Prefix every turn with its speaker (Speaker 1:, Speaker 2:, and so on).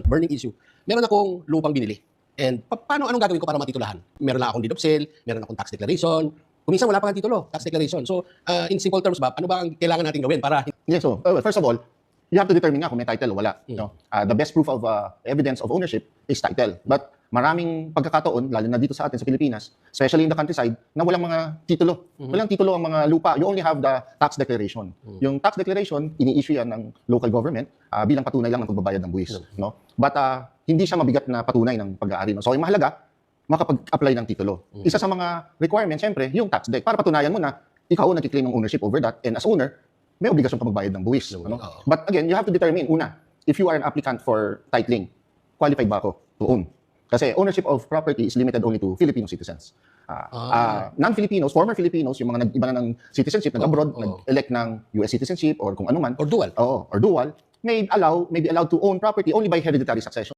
Speaker 1: burning issue. Meron akong lupang binili. And anong gagawin ko para matitulahan? Meron na akong deed of sale, meron akong tax declaration. Kuminsan wala pa nga titulo, tax declaration. So, in simple terms ba, ano ba ang kailangan natin gawin para...
Speaker 2: Yes, so first of all, you have to determine nga kung may title o wala. No? The best proof of evidence of ownership is title. But maraming pagkakataon, lalo na dito sa atin sa Pilipinas, especially in the countryside, na walang mga titulo. Walang titulo ang mga lupa. You only have the tax declaration. Yung tax declaration, ini-issue yan ng local government bilang patunay lang ng pagbabayad ng buwis. No? But hindi siya mabigat na patunay ng pag-aari. No? So, yung mahalaga, makapag-apply ng titulo. Isa sa mga requirements, syempre, yung tax deck. Para patunayan mo na ikaw ang nagkiklaim ng ownership over that. And as owner, may obligasyon ka magbayad ng buwis. Ano? But again, you have to determine, una, if you are an applicant for titling, qualified ba ako to own? Kasi ownership of property is limited only to Filipino citizens. Non-Filipinos, former Filipinos, yung mga nag-iba na ng citizenship, nag-abroad, nag-elect ng US citizenship or kung ano man.
Speaker 1: Or dual.
Speaker 2: Or dual, may be allowed to own property only by hereditary succession.